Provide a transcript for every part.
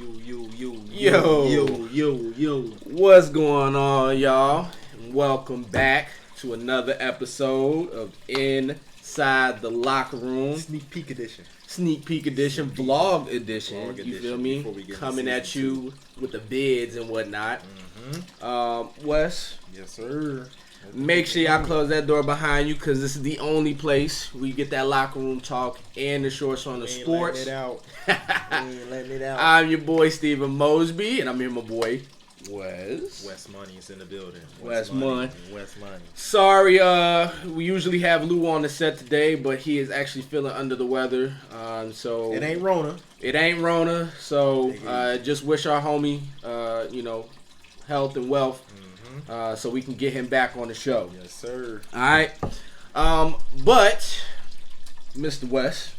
Yo. What's going on, y'all? Welcome back to another episode of Inside the Locker Room. Sneak peek edition, vlog edition. You feel me? Coming at you with the bids and whatnot. Wes? Yes, sir. Make sure y'all close that door behind you, because this is the only place we get that locker room talk and the shorts on the sports. Letting it out. I'm your boy Stephen Mosby, and I'm here with my boy Wes. Wes Money is in the building. Wes Money. Sorry, we usually have Lou on the set today, but he is actually feeling under the weather. So it ain't Rona. So just wish our homie, health and wealth. So we can get him back on the show. Yes, sir. All right. But Mr. West,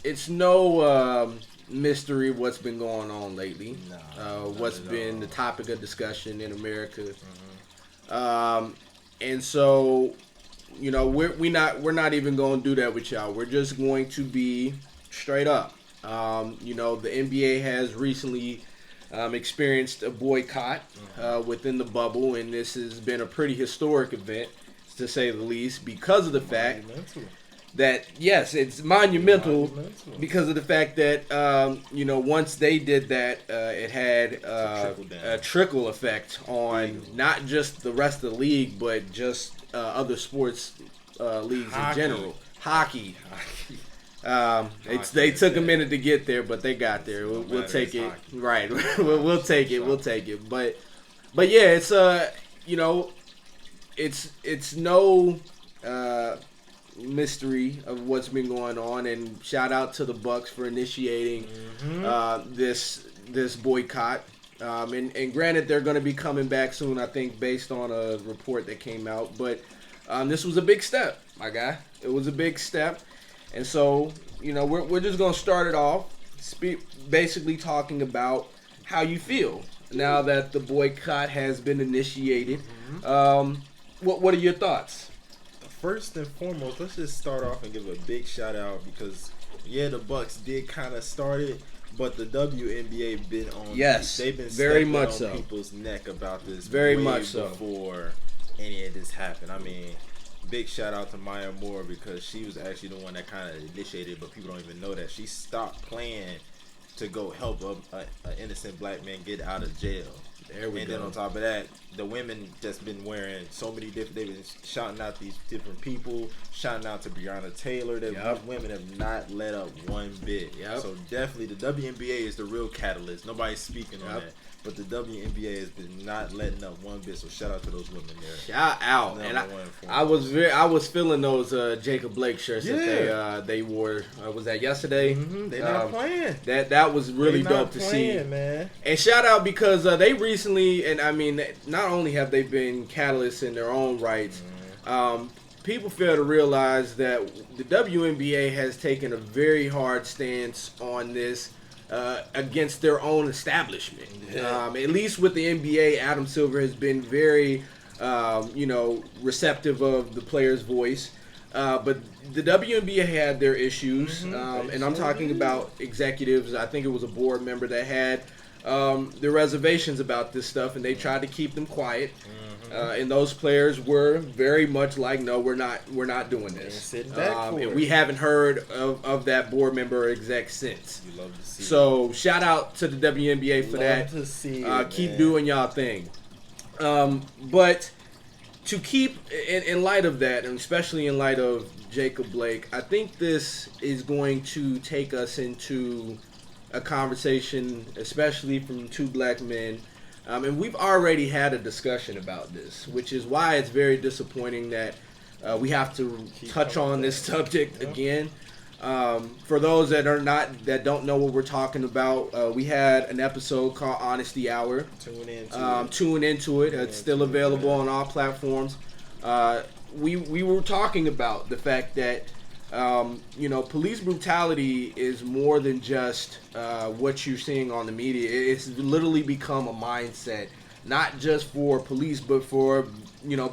it's no mystery what's been going on lately. What's been the topic of discussion in America. And so, we're not even going to do that with y'all. We're just going to be straight up. The NBA has recently experienced a boycott within the bubble, and this has been a pretty historic event, to say the least, because of the fact that, yes, it's monumental because of the fact that, once they did that, it had a trickle effect on not just the rest of the league, but just other sports leagues in general. Hockey. They took a minute to get there, but they got there. We'll take it. Right. we'll take it. But yeah, it's no mystery of what's been going on, and shout out to the Bucks for initiating this boycott. And granted, they're going to be coming back soon, I think, based on a report that came out. But this was a big step, my guy. It was a big step. And so, we're just going to start it off, basically talking about how you feel now that the boycott has been initiated. What are your thoughts? First and foremost, let's just start off and give a big shout out, because, the Bucks did kind of start it, but the WNBA been on. Yes, they've been very much on so. People's neck about this. Very much so. Before any of this happened. I mean, big shout out to Maya Moore, because she was actually the one that kind of initiated, but people don't even know that she stopped playing to go help an innocent black man get out of jail. Then on top of that, the women just been wearing so many different. They've been shouting out these different people, shouting out to Breonna Taylor. These women have not let up one bit. So definitely the WNBA is the real catalyst. Nobody's speaking on that. But the WNBA has been not letting up one bit, so shout out to those women there. Shout out, and I was feeling those Jacob Blake shirts that they wore. Was that yesterday? They're not playing. That was really dope to see, man. And shout out because they recently, and I mean, not only have they been catalysts in their own rights, people fail to realize that the WNBA has taken a very hard stance on this. Against their own establishment. At least with the NBA, Adam Silver has been very, receptive of the player's voice. But the WNBA had their issues, and I'm talking about executives. I think it was a board member that had their reservations about this stuff, and they tried to keep them quiet. And those players were very much like, no, we're not doing this. And we haven't heard of that board member or exec since. You love to see so shout out to the WNBA for that. To see keep doing y'all thing. But to keep in light of that, and especially in light of Jacob Blake, I think this is going to take us into a conversation, especially from two black men. And we've already had a discussion about this, which is why it's very disappointing that we have to touch on this subject again. For those that don't know what we're talking about, we had an episode called Honesty Hour. Tune into it. It's still available on all platforms. We were talking about the fact that police brutality is more than just what you're seeing on the media. It's literally become a mindset, not just for police, but for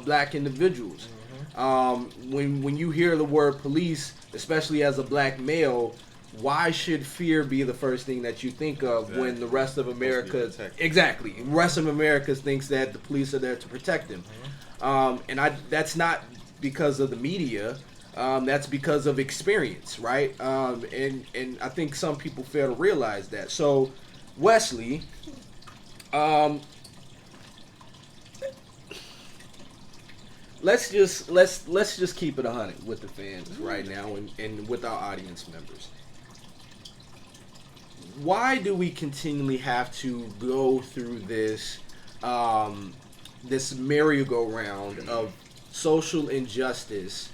black individuals. When you hear the word police, especially as a black male, why should fear be the first thing that you think of when the rest of America, rest of America thinks that the police are there to protect them? And that's not because of the media. That's because of experience, right? And I think some people fail to realize that. So, Wesley, let's just keep it 100 with the fans right now and with our audience members. Why do we continually have to go through this this merry-go-round of social injustice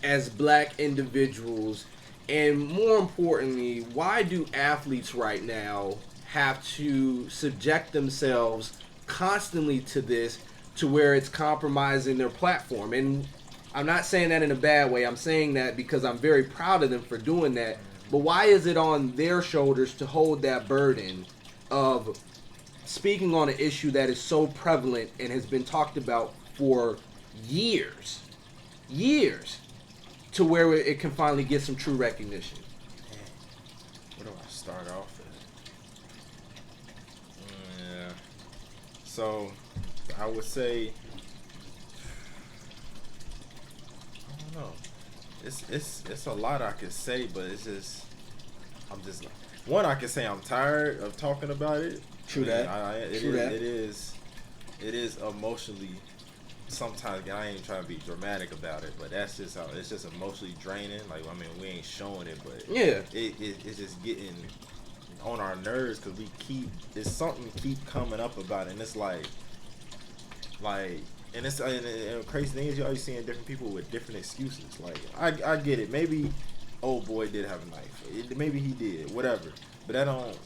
as black individuals, and more importantly, why do athletes right now have to subject themselves constantly to this, to where it's compromising their platform? And I'm not saying that in a bad way. I'm saying that because I'm very proud of them for doing that. But why is it on their shoulders to hold that burden of speaking on an issue that is so prevalent and has been talked about for years, to where it can finally get some true recognition? Man, where do I start off at? Yeah. So, I would say, I don't know. It's a lot I could say, but it's just, I'm just, one, I can say I'm tired of talking about it. True that. It is emotionally, sometimes, I ain't trying to be dramatic about it, but that's just how, it's just emotionally draining. Like, I mean, we ain't showing it, but yeah, it's just getting on our nerves, because it's something keep coming up about it, and it's like, and it's, and the crazy thing is, you always seeing different people with different excuses. Like, I get it, maybe old boy did have a knife, maybe he did, whatever, but that don't,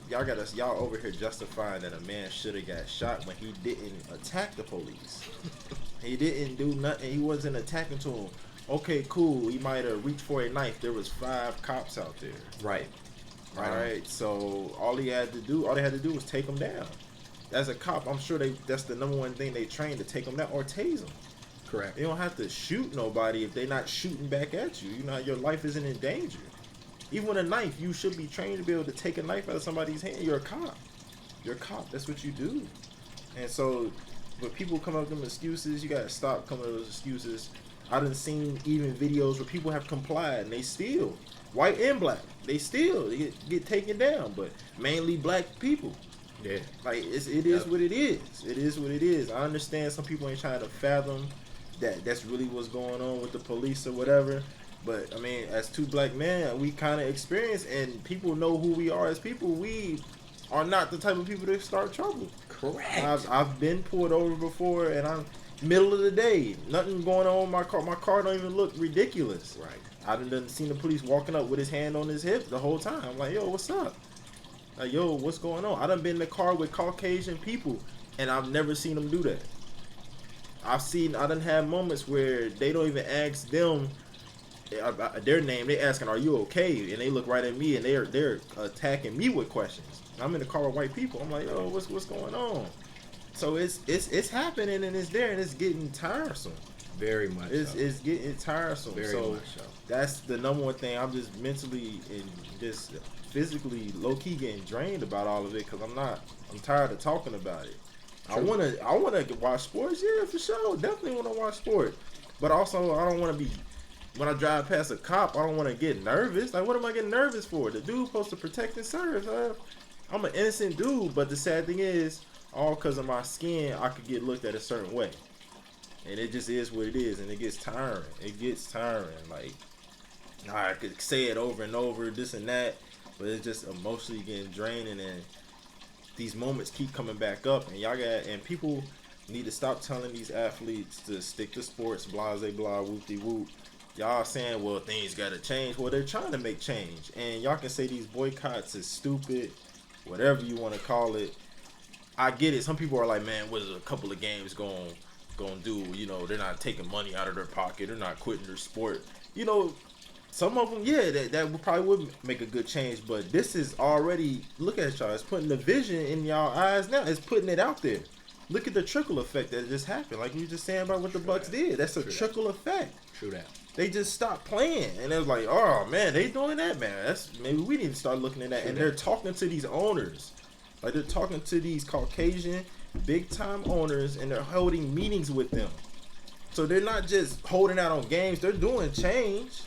y'all over here justifying that a man should have got shot when he didn't attack the police. He didn't do nothing, he wasn't attacking to him. Okay, cool, he might have reached for a knife, there was 5 cops out there. Right. Alright, so all they had to do was take him down. As a cop, I'm sure that's the number one thing they train, to take them down or tase them. Correct. You don't have to shoot nobody if they're not shooting back at you. You know, your life isn't in danger. Even with a knife, you should be trained to be able to take a knife out of somebody's hand. You're a cop. You're a cop. That's what you do. And so, when people come up with them excuses, you gotta stop coming up with those excuses. I done seen even videos where people have complied and they still, white and black, they still get taken down, but mainly black people. Yeah. Like, it is what it is. It is what it is. I understand some people ain't trying to fathom that's really what's going on with the police or whatever. But, I mean, as 2 black men, we kind of experience, and people know who we are as people. We are not the type of people that start trouble. Correct. I've been pulled over before, and I'm middle of the day. Nothing going on with my car. My car don't even look ridiculous. Right. I done seen the police walking up with his hand on his hip the whole time. I'm like, yo, what's up? Like, yo, what's going on? I done been in the car with Caucasian people, and I've never seen them do that. I done had moments where they don't even ask them their name. They asking, "Are you okay?" And they look right at me, and they're attacking me with questions. I'm in the car with white people. I'm like, yo, what's going on? So it's happening, and it's there, and it's getting tiresome. Very much. It's getting tiresome. Very so much so. That's the number one thing. I'm just mentally and just physically low key getting drained about all of it, because I'm tired of talking about it. True. I wanna watch sports, yeah, for sure. Definitely wanna watch sports. But also, I don't wanna be, when I drive past a cop, I don't wanna get nervous. Like, what am I getting nervous for? The dude supposed to protect and serve. I'm an innocent dude, but the sad thing is, all because of my skin, I could get looked at a certain way. And it just is what it is, and it gets tiring. Like, I could say it over and over, this and that, but it's just emotionally getting draining, and these moments keep coming back up, and people need to stop telling these athletes to stick to sports, blah, blah, whoop-de-whoop. Y'all saying, well, things gotta change. Well, they're trying to make change, and y'all can say these boycotts is stupid, whatever you want to call it. I get it. Some people are like, man, what is a couple of games gonna do? You know, they're not taking money out of their pocket. They're not quitting their sport. You know, some of them, yeah, that probably would make a good change. But this is already, look at y'all. It's putting the vision in y'all eyes now. It's putting it out there. Look at the trickle effect that just happened. Like we were just saying about what the Bucks did. That's a trickle effect. True that. they just stopped playing, and it was like, oh man, they doing that, man. Maybe we need to start looking at that. And they're talking to these owners, like they're talking to these Caucasian big time owners, and they're holding meetings with them. So they're not just holding out on games; they're doing change.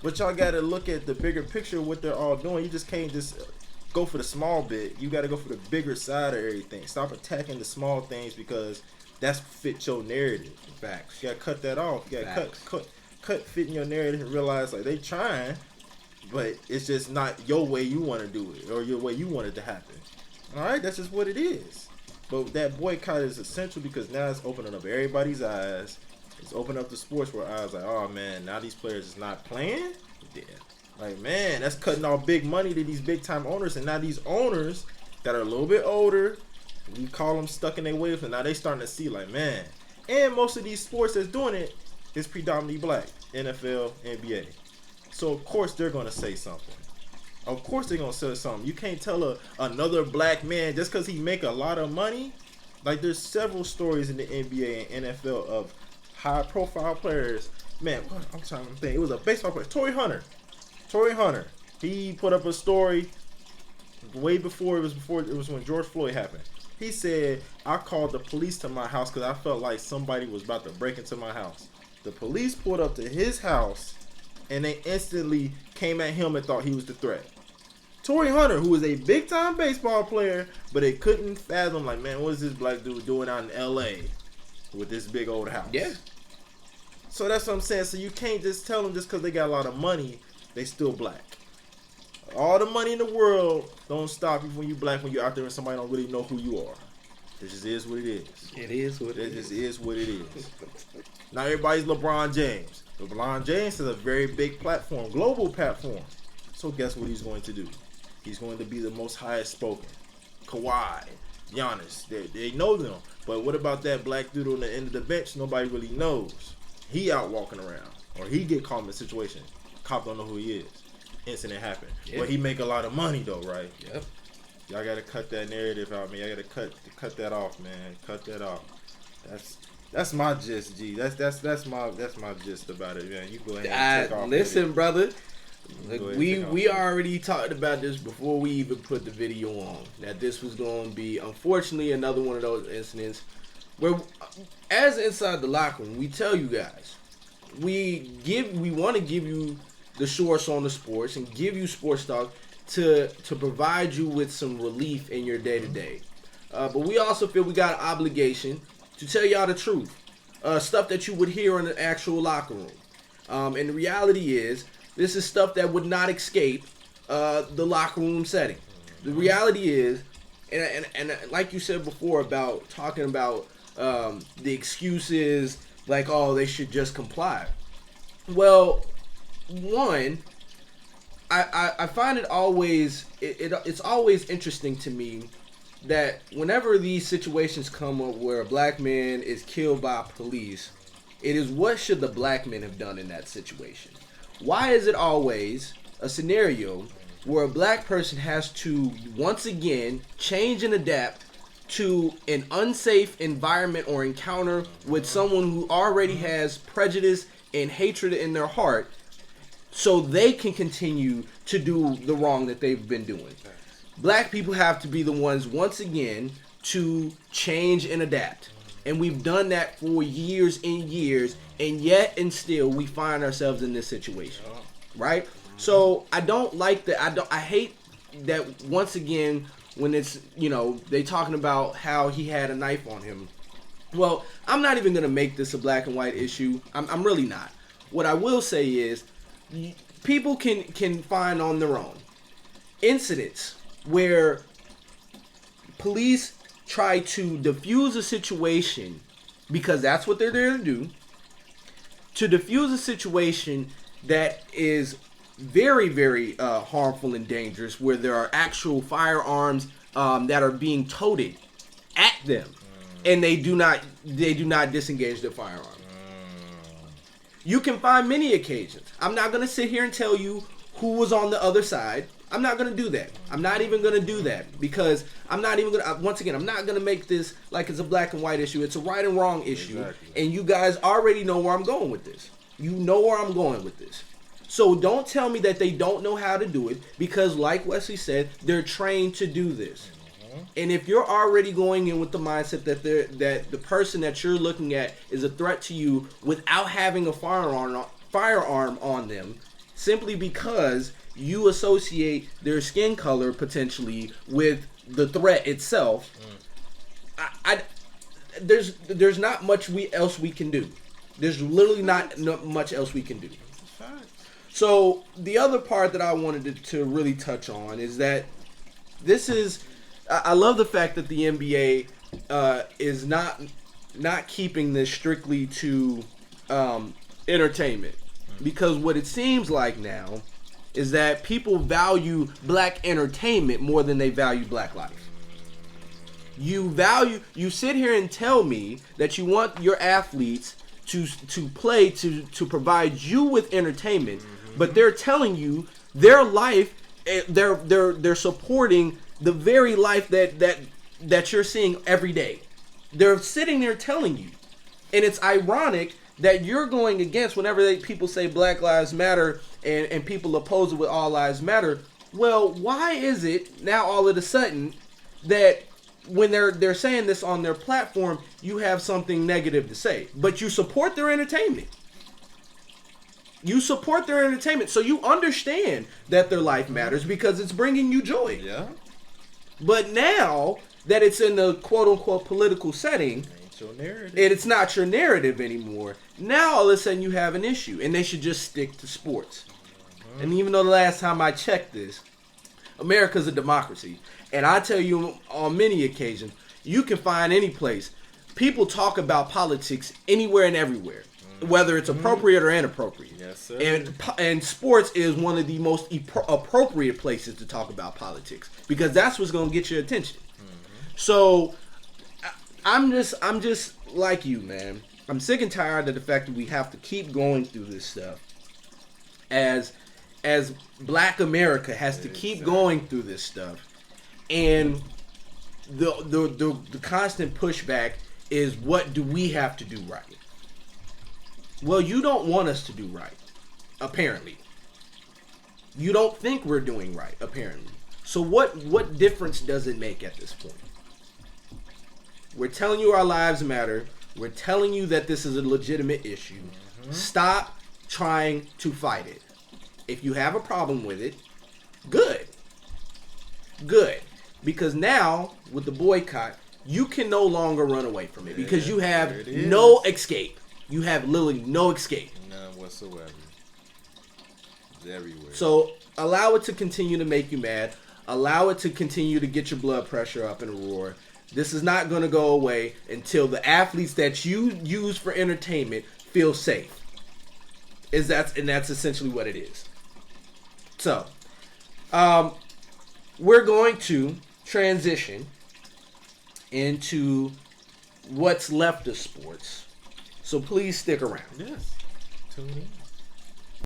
But y'all got to look at the bigger picture of what they're all doing. You just can't just go for the small bit. You got to go for the bigger side of everything. Stop attacking the small things because that's fit your narrative. Facts. You got to cut that off. You got to cut fitting your narrative and realize like they trying, but it's just not your way you want to do it or your way you want it to happen. All right, that's just what it is. But that boycott is essential because now it's opening up everybody's eyes. It's opening up the sports world eyes. Like, oh man, now these players is not playing. Yeah. Like, man, that's cutting off big money to these big time owners, and now these owners that are a little bit older, we call them stuck in their ways, and now they starting to see like, man. And most of these sports that's doing it is predominantly black. NFL, NBA. So of course they're gonna say something. Of course they're gonna say something. You can't tell another black man just because he make a lot of money. Like there's several stories in the NBA and NFL of high profile players. Man, I'm trying to think. It was a baseball player, Torrey Hunter. He put up a story way before it was when George Floyd happened. He said, I called the police to my house because I felt like somebody was about to break into my house. The police pulled up to his house and they instantly came at him and thought he was the threat. Torrey Hunter, who was a big time baseball player, but they couldn't fathom like, man, what is this black dude doing out in LA with this big old house? Yeah. So that's what I'm saying. So you can't just tell them just because they got a lot of money, they still black. All the money in the world don't stop you when you black when you're out there and somebody don't really know who you are. This just is what it is. It is what it is. It just is what it is. Not everybody's LeBron James. LeBron James has a very big platform, global platform. So guess what he's going to do? He's going to be the most highest spoken. Kawhi, Giannis, they know them. But what about that black dude on the end of the bench? Nobody really knows. He out walking around, or he get caught in a situation. Cop don't know who he is. Incident happened. Yeah. But he make a lot of money though, right? Yep. Y'all gotta cut that narrative out, man. Y'all gotta cut that off, man. Cut that off. That's my gist, G. That's my gist about it, man. You go ahead and take off. Listen, brother. Look, we already talked about this before we even put the video on. That this was going to be, unfortunately, another one of those incidents where, as inside the locker room, we tell you guys, we want to give you the shorts on the sports and give you sports talk to provide you with some relief in your day to day. But we also feel we got an obligation to tell y'all the truth, stuff that you would hear in an actual locker room. And the reality is, this is stuff that would not escape the locker room setting. The reality is, and like you said before about talking about the excuses, like, oh, they should just comply. Well, one, I find it always, it's always interesting to me that whenever these situations come up where a black man is killed by police, it is what should the black men have done in that situation? Why is it always a scenario where a black person has to once again change and adapt to an unsafe environment or encounter with someone who already has prejudice and hatred in their heart so they can continue to do the wrong that they've been doing? Black people have to be the ones once again to change and adapt. And we've done that for years and years, and yet and still we find ourselves in this situation, right? So I don't like that. I hate that once again when it's, they talking about how he had a knife on him. Well, I'm not even gonna make this a black and white issue. I'm really not. What I will say is, people can find on their own incidents where police try to diffuse a situation, because that's what they're there to do, to diffuse a situation that is very, very harmful and dangerous, where there are actual firearms that are being toted at them, and they do not disengage their firearm. You can find many occasions. I'm not going to sit here and tell you who was on the other side. I'm not going to do that. I'm not even going to do that, because I'm not even going to, once again, I'm not going to make this like it's a black and white issue. It's a right and wrong issue. Exactly. And you guys already know where I'm going with this. You know where I'm going with this. So don't tell me that they don't know how to do it, because like Wesley said, they're trained to do this. And if you're already going in with the mindset that the person that you're looking at is a threat to you without having a firearm on them, simply because you associate their skin color potentially with the threat itself, there's not much else we can do. There's literally not much else we can do. So the other part that I wanted to really touch on is that I love the fact that the NBA is not keeping this strictly to entertainment, because what it seems like now is that people value black entertainment more than they value black life. You sit here and tell me that you want your athletes to play to provide you with entertainment, but they're telling you their life, they're supporting the very life that you're seeing every day. They're sitting there telling you, and it's ironic that you're going against whenever people say Black Lives Matter and people oppose it with All Lives Matter. Well, why is it now all of a sudden that when they're saying this on their platform, you have something negative to say, but you support their entertainment? You support their entertainment, so you understand that their life matters because it's bringing you joy. Yeah. But now that it's in the quote-unquote political setting, Ain't your narrative. it's not your narrative anymore. Now all of a sudden you have an issue, and they should just stick to sports. And even though the last time I checked this, America's a democracy, and I tell you on many occasions, you can find any place. People talk about politics anywhere and everywhere, whether it's appropriate or inappropriate. Yes, sir. And sports is one of the most appropriate places to talk about politics, because that's what's going to get your attention. So I'm just like you, man. I'm sick and tired of the fact that we have to keep going through this stuff. As Black America has to keep going through this stuff, and the constant pushback is, what do we have to do right? Well, you don't want us to do right, apparently. You don't think we're doing right, apparently. So what difference does it make at this point? We're telling you our lives matter. We're telling you that this is a legitimate issue. Stop trying to fight it. If you have a problem with it, good. Because now, with the boycott, you can no longer run away from it, because you have no escape. You have literally no escape. None whatsoever. It's everywhere. So allow it to continue to make you mad. Allow it to continue to get your blood pressure up in a roar. This is not going to go away until the athletes that you use for entertainment feel safe. And that's essentially what it is. So, we're going to transition into what's left of sports. So please stick around. Yes. Tune in.